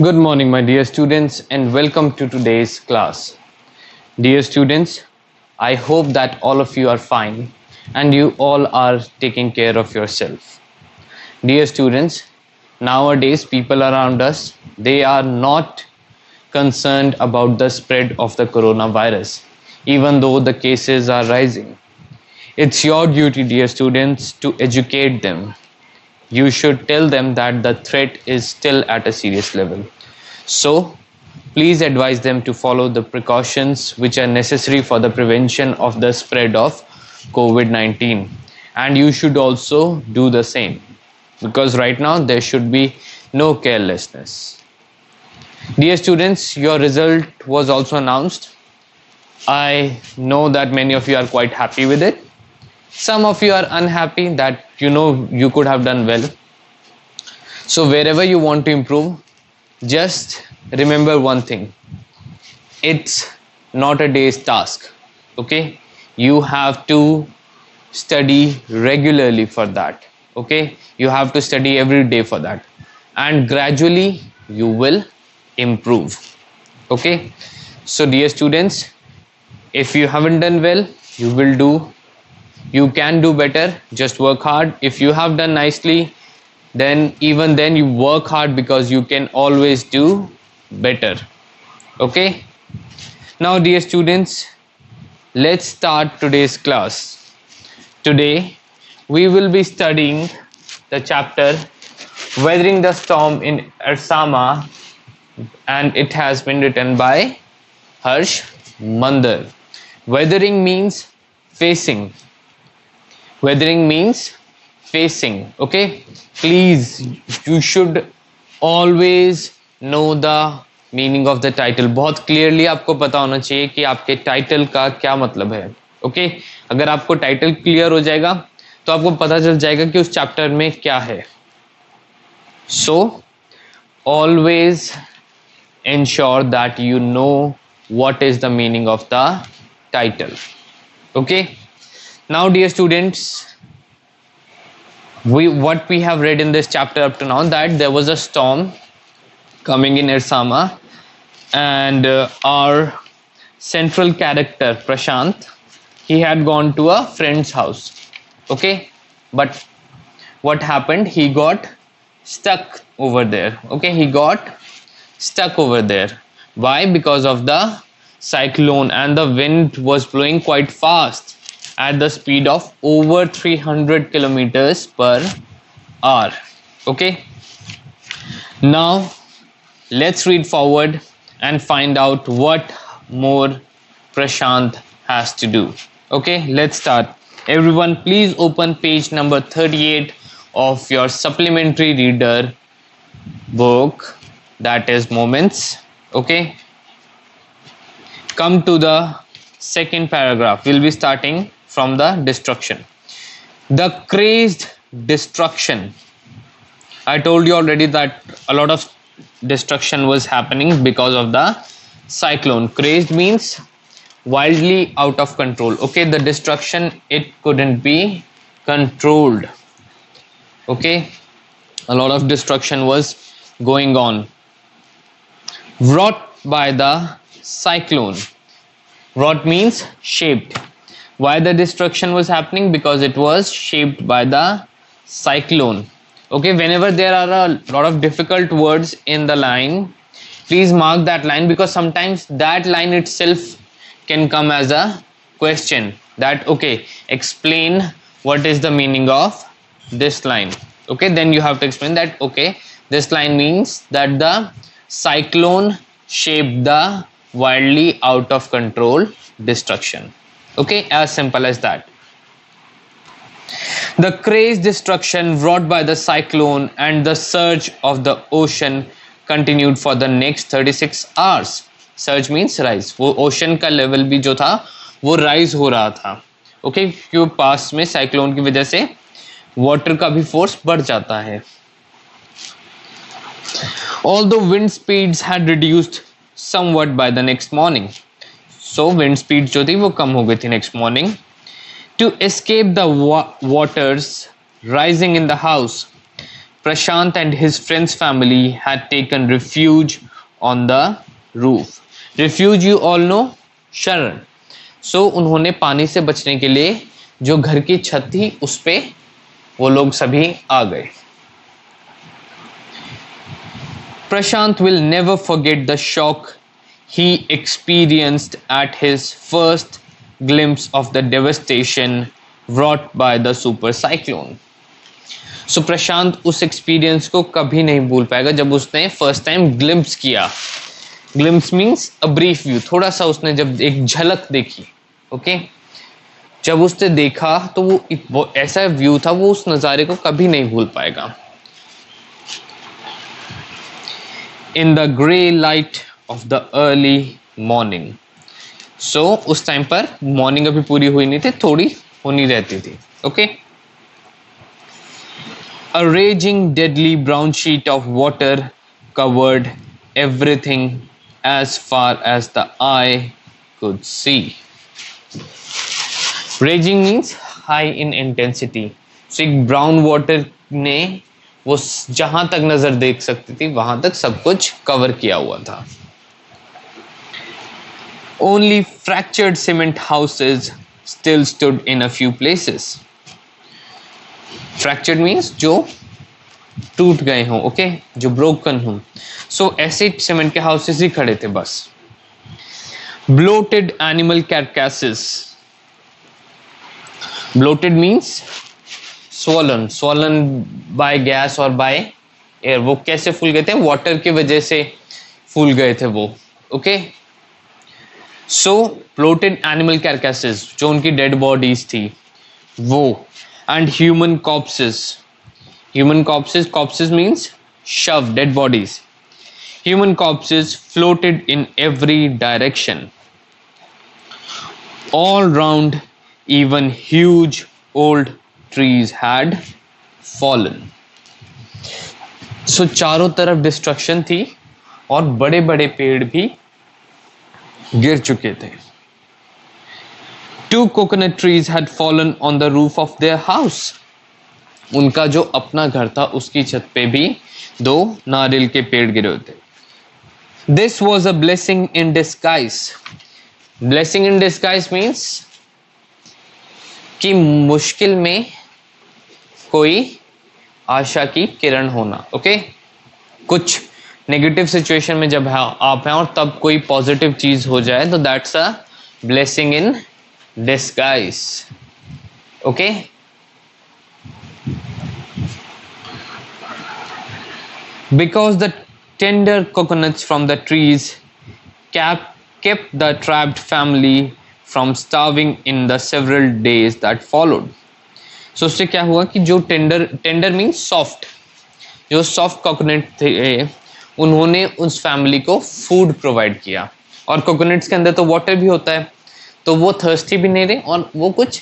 Good morning, my dear students, and welcome to today's class. Dear students, I hope that all of you are fine and you all are taking care of yourself. Dear students, nowadays people around us, they are not concerned about the spread of the coronavirus, even though the cases are rising. It's your duty, dear students, to educate them. You should tell them that the threat is still at a serious level. So, please advise them to follow the precautions which are necessary for the prevention of the spread of COVID 19. And you should also do the same because right now there should be no carelessness. Dear students, your result was also announced. I know that many of you are quite happy with it. Some of you are unhappy that you could have done well. So, wherever you want to improve, just remember one thing, it's not a day's task. Okay, you have to study regularly for that. Okay, you have to study every day for that, and gradually you will improve. Okay, so dear students, if you haven't done well, you can do better. Just work hard. If you have done nicely, then even then you work hard because you can always do better. Okay, now dear students, let's start today's class. Today we will be studying the chapter Weathering the Storm in Ersama, and it has been written by Harsh Mandar. Weathering means facing. Weathering means facing. Okay, please, you should always know the meaning of the title. बहुत clearly आपको पता होना चाहिए कि आपके title का क्या मतलब है. ओके, अगर आपको टाइटल क्लियर हो जाएगा तो आपको पता चल जाएगा कि उस चैप्टर में क्या है. So always ensure that you know what is the meaning of the title. Okay, now dear students, what we have read in this chapter up to now, that there was a storm coming in Ersama, and our central character Prashant, he had gone to a friend's house. Okay, but what happened, he got stuck over there. Okay, he got stuck over there. Why? Because of the cyclone, and the wind was blowing quite fast at the speed of over 300 kilometers per hour. Okay, now let's read forward and find out what more Prashant has to do. Okay, let's start. Everyone, please open page number 38 of your supplementary reader book, that is Moments. Okay, come to the second paragraph. We'll be starting from the destruction. The crazed destruction. I told you already that a lot of destruction was happening because of the cyclone. Crazed means wildly out of control. Okay, the destruction, it couldn't be controlled. Okay, a lot of destruction was going on, wrought by the cyclone. Wrought means shaped. Why the destruction was happening? Because it was shaped by the cyclone. Okay, whenever there are a lot of difficult words in the line, please mark that line, because sometimes that line itself can come as a question, that okay, explain what is the meaning of this line. Okay, then you have to explain that okay, this line means that the cyclone shaped the wildly out of control destruction. Okay, as simple as that. The crazed destruction wrought by the cyclone and the surge of the ocean continued for the next 36 hours. Surge means rise. वो ocean का level भी जो था वो rise हो रहा था. Okay, क्यों पास में cyclone की वजह से water का भी force बढ़ जाता है. Although wind speeds had reduced somewhat by the next morning. So wind speed जो थी वो कम हो गई थी next morning. To escape the waters rising in the house, Prashant and his friend's family had taken refuge on the roof. Refuge, you all know, शरण. So उन्होंने पानी से बचने के लिए जो घर की छत थी उस पे वो लोग सभी आ गए. Prashant will never forget the shock he experienced at his first glimpse of the devastation wrought by the super cyclone. So प्रशांत उस एक्सपीरियंस को कभी नहीं भूल पाएगा जब उसने फर्स्ट टाइम ग्लिम्प्स किया. Glimpse means a brief view, थोड़ा सा उसने जब एक झलक देखी. ओके, जब उसने देखा तो वो ऐसा व्यू था, वो उस नज़ारे को कभी नहीं भूल पाएगा. In the grey light of the early morning. So उस टाइम पर मॉर्निंग अभी पूरी हुई नहीं थी, थोड़ी होनी रहती थी. Okay, a raging deadly brown sheet of water covered everything as far as the eye could see. Raging means high in intensity. So एक brown water ने वो जहां तक नजर देख सकती थी वहां तक सब कुछ कवर किया हुआ था. Only fractured cement houses still stood in a few places. Fractured means जो टूट गए हों. ओके, जो ब्रोकन हों. सो ऐसे सीमेंट के हाउसेस ही खड़े थे बस. Bloated animal carcasses. Bloated means swollen. Swollen by gas और बाय एयर. वो कैसे फूल गए थे? वाटर की वजह से फूल गए थे वो. ओके, सो ब्लोटेड एनिमल कैरकासेस, जो उनकी डेड बॉडीज थी वो. And human corpses. Human corpses. Corpses means shoved, dead bodies. Human corpses floated in every direction. All round, even huge old trees had fallen. So चारों तरफ डिस्ट्रक्शन थी और बड़े बड़े पेड़ भी गिर चुके थे. Two coconut trees had fallen on the roof of their house. उनका जो अपना घर था उसकी छत पे भी 2 नारियल के पेड़ गिरे हुए थे. This was a blessing in disguise. Blessing in disguise means कि मुश्किल में कोई आशा की किरण होना. ओके, कुछ नेगेटिव सिचुएशन में जब आप हैं और तब कोई पॉजिटिव चीज हो जाए तो that's a blessing in disguise. Okay, because the tender coconuts from the trees kept the trapped family from starving in the several days that followed. So उससे क्या हुआ कि जो टेंडर मीन्स सॉफ्ट, जो सॉफ्ट कोकोनट थे उन्होंने उस family को फूड प्रोवाइड किया. और कोकोनट्स के अंदर तो वाटर भी होता है, तो वो थर्स्टी भी नहीं रहे और वो कुछ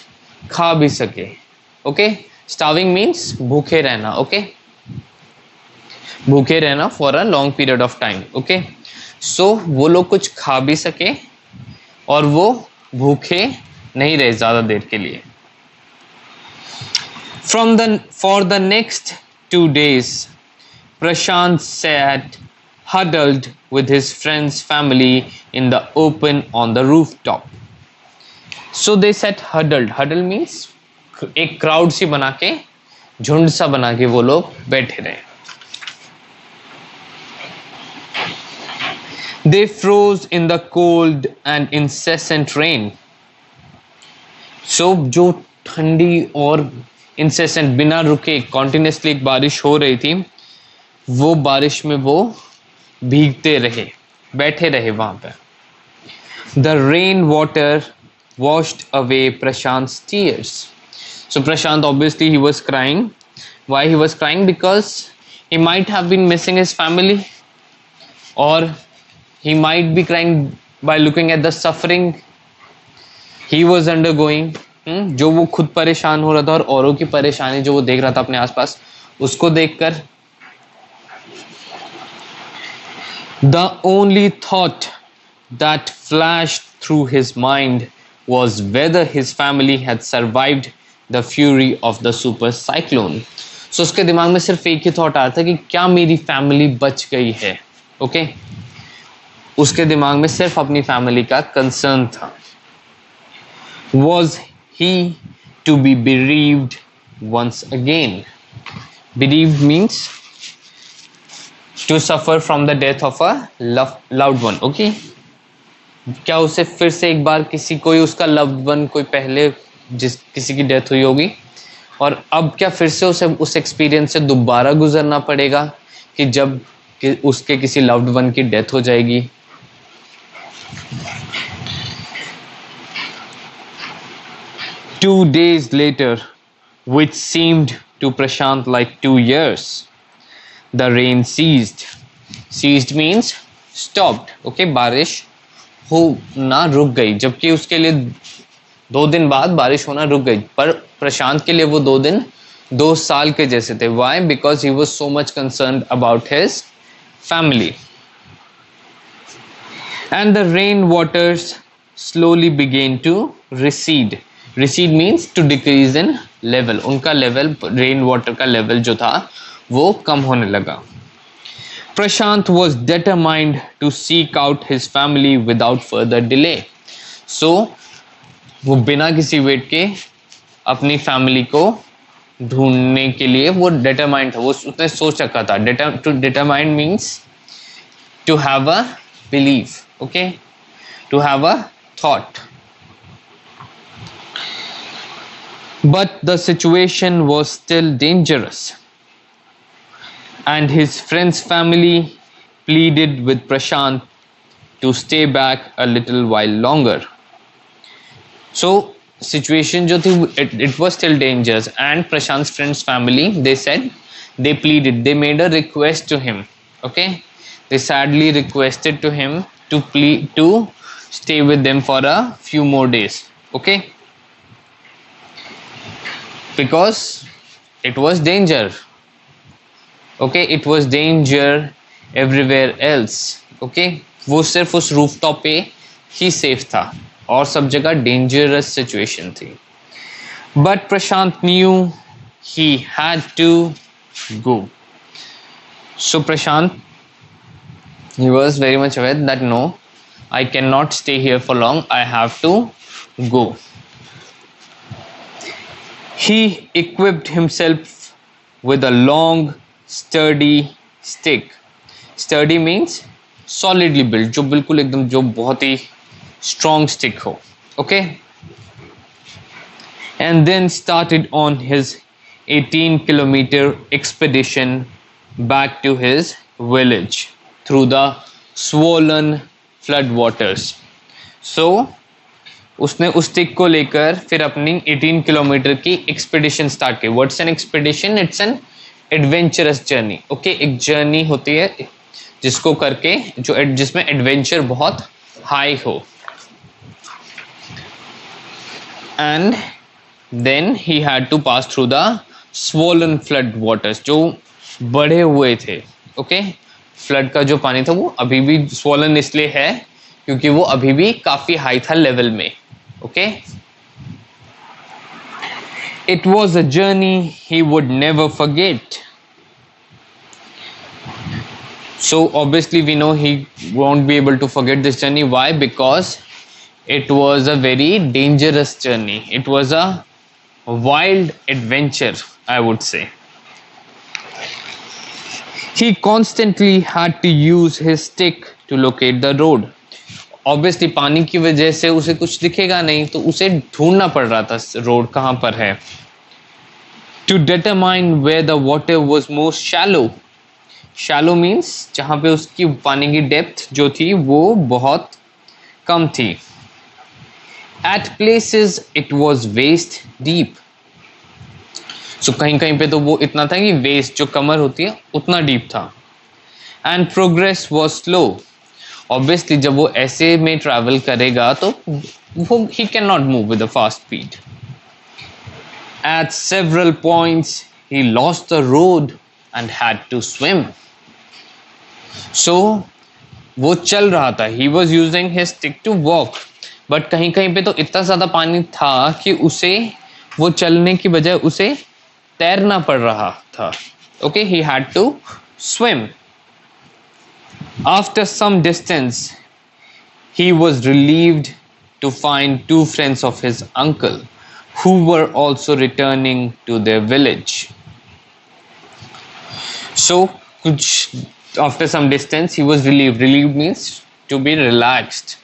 खा भी सके. ओके, स्टार्विंग मीन्स भूखे रहना. ओके, भूखे रहना for a long period of time. Okay, so वो लोग कुछ खा भी सके और वो भूखे नहीं रहे ज्यादा देर के लिए. For the next 2 days, Prashant sat huddled with his friend's family in the open on the rooftop. So they sat huddled. Huddle means एक क्राउड सी बना के, झुंड सा बना के वो लोग बैठे रहे. They froze in the cold and incessant rain. So जो ठंडी और incessant बिना रुके continuously एक बारिश हो रही थी, वो बारिश में वो भीगते रहे, बैठे रहे वहां पे. The rain water washed away Prashant's tears. So Prashant, obviously he was crying. Why he was crying? Because he might have been missing his family, or he might be crying by looking at the suffering he was undergoing. जो वो खुद परेशान हो रहा था और औरों की परेशानी जो वो देख रहा था अपने आसपास, उसको देखकर. The only thought that flashed through his mind was whether his family had survived the fury of the super cyclone. सो उसके दिमाग में सिर्फ एक ही थॉट आया था कि क्या मेरी फैमिली बच गई है. ओके, उसके दिमाग में सिर्फ अपनी फैमिली का कंसर्न था. Was he to be bereaved once again? Bereaved means to suffer from the death of a loved one. Okay, क्या उसे फिर से एक बार किसी कोई उसका loved one कोई पहले जिस किसी की डेथ हुई होगी और अब क्या फिर से उसे उस एक्सपीरियंस से दोबारा गुजरना पड़ेगा कि जब कि उसके किसी loved one की डेथ हो जाएगी. Two days later, which seemed to Prashant like 2 years, the rain ceased. Ceased means stopped. Okay, बारिश होना रुक गई, जबकि उसके लिए 2 दिन बाद बारिश होना रुक गई, पर प्रशांत के लिए वो 2 दिन 2 साल के जैसे थे. Why? Because he was so much concerned about his family. And the rain waters slowly began to recede. Recede means to decrease in level. उनका लेवल, रेन वाटर का लेवल जो था वो कम होने लगा. प्रशांत was determined to seek out his family without further delay. So वो बिना किसी वेट के अपनी फैमिली को ढूंढने के लिए वो determined था. वो उसने सोच रखा था. To determine means to have a belief. Okay, to have a thought. But the situation was still dangerous, and his friend's family pleaded with Prashant to stay back a little while longer. So situation जो थी it was still dangerous, and Prashant's friend's family, they said, they pleaded, they made a request to him. Okay, they sadly requested to him to stay with them for a few more days. Okay, because it was danger. Okay, it was danger everywhere else. Okay, वो सिर्फ उस rooftop पे ही safe था और सब जगह dangerous situation थी. But Prashant knew he had to go. So Prashant, he was very much aware that no, I cannot stay here for long, I have to go. He equipped himself with a long, sturdy stick. Sturdy means solidly built, जो बिल्कुल एकदम जो बहुत ही strong stick हो. Okay, and then started on his 18-kilometer expedition back to his village through the swollen flood waters. So उसने उस stick को लेकर फिर अपनी 18 किलोमीटर की एक्सपीडिशन स्टार्ट की. What's an expedition? It's an adventurous journey. Okay, एक जर्नी होती है जिसको करके जिसमें एडवेंचर बहुत हाई हो. And then he had to pass through the swollen flood waters, जो बढ़े हुए थे. ओके, फ्लड का जो पानी था वो अभी भी स्वोलन इसलिए है क्योंकि वो अभी भी काफी हाई था लेवल में. Okay, it was a journey he would never forget. So obviously we know he won't be able to forget this journey. Why? Because it was a very dangerous journey. It was a wild adventure, I would say. He constantly had to use his stick to locate the road. Obviously पानी की वजह से उसे कुछ दिखेगा नहीं, तो उसे ढूंढना पड़ रहा था रोड कहाँ पर है. To determine where the water was most shallow. Shallow means जहाँ पे उसकी पानी की डेप्थ जो थी वो बहुत कम थी. At places it was waist deep. So कहीं कहीं पे तो वो इतना था कि वेस्ट जो कमर होती है उतना डीप था. And progress was slow. Obviously जब वो ऐसे में ट्रैवल करेगा तो वो he can not move with a fast speed. At several points he lost the road and had to swim. So वो चल रहा था, he was using his stick to walk, but कहीं कहीं पे तो इतना ज्यादा पानी था कि उसे वो चलने की बजाय उसे तैरना पड़ रहा था. Okay, he had to swim. After some distance, he was relieved to find two friends of his uncle who were also returning to their village. So, after some distance, he was relieved. Relieved means to be relaxed.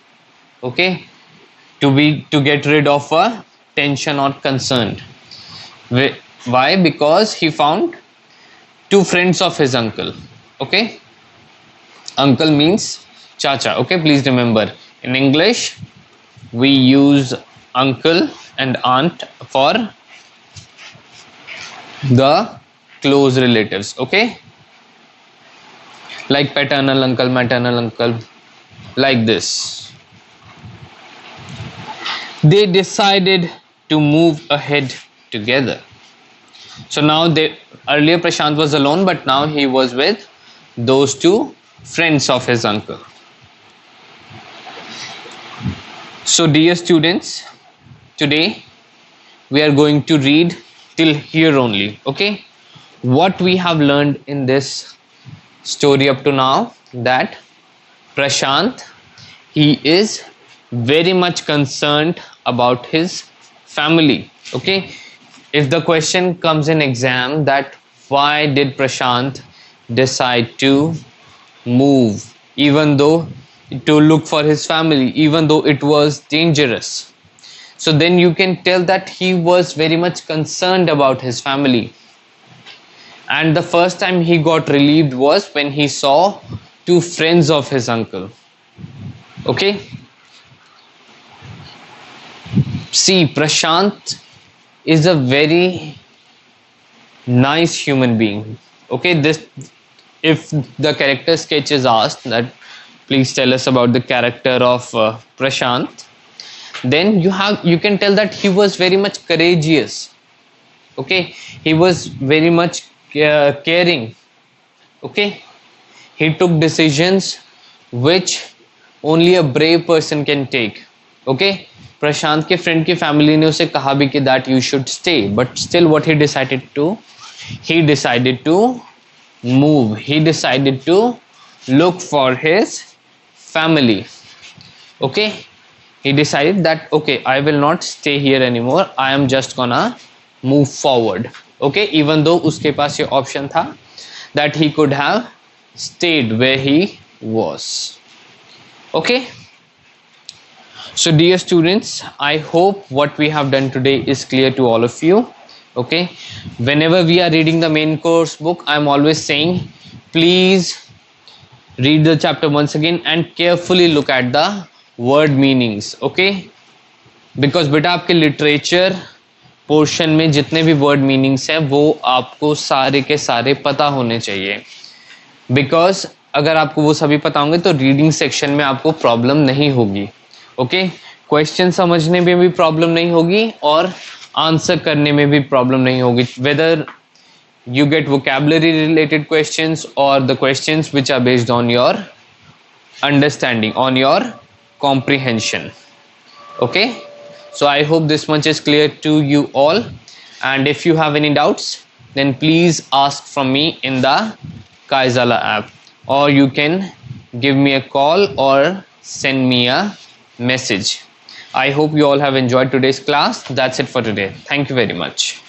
Okay, to get rid of a tension or concern. Why? Because he found two friends of his uncle. Okay, uncle means chacha. Okay, please remember, in English we use uncle and aunt for the close relatives. Okay, like paternal uncle, maternal uncle, like this. They decided to move ahead together. So now earlier Prashant was alone, but now he was with those two friends of his uncle. So dear students, today we are going to read till here only. Okay, what we have learned in this story up to now, that Prashant, he is very much concerned about his family. Okay, if the question comes in exam that why did Prashant decide to move, even though to look for his family, even though it was dangerous, so then you can tell that he was very much concerned about his family. And the first time he got relieved was when he saw two friends of his uncle. Okay, see, Prashant is a very nice human being. Okay, this, if the character sketch is asked that please tell us about the character of Prashant, then you can tell that he was very much courageous. Okay, he was very much caring. Okay, he took decisions which only a brave person can take. Okay, प्रशांत के friend की family ने उसे कहा भी कि that you should stay, but still what he decided to move. He decided to look for his family. Okay, he decided that okay, I will not stay here anymore, I am just gonna move forward. Okay, even though उसके पास ये option था that he could have stayed where he was. Okay, so dear students, I hope what we have done today is clear to all of you. Okay, whenever we are reading the main course book, I am always saying please read the chapter once again and carefully look at the word meanings. Okay, because बेटा आपके literature portion में जितने भी word meanings हैं वो आपको सारे के सारे पता होने चाहिए. बिकॉज अगर आपको वो सभी पता होंगे तो रीडिंग सेक्शन में आपको प्रॉब्लम नहीं होगी. ओके, क्वेश्चन समझने में भी प्रॉब्लम नहीं होगी और आंसर करने में भी प्रॉब्लम नहीं होगी. Whether you get vocabulary related questions or the questions which are based on your understanding, on your comprehension. Okay, so I hope this much is clear to you all, and if you have any doubts then please ask from me in the Kaizala app, or you can give me a call or send me a message. I hope you all have enjoyed today's class. That's it for today. Thank you very much.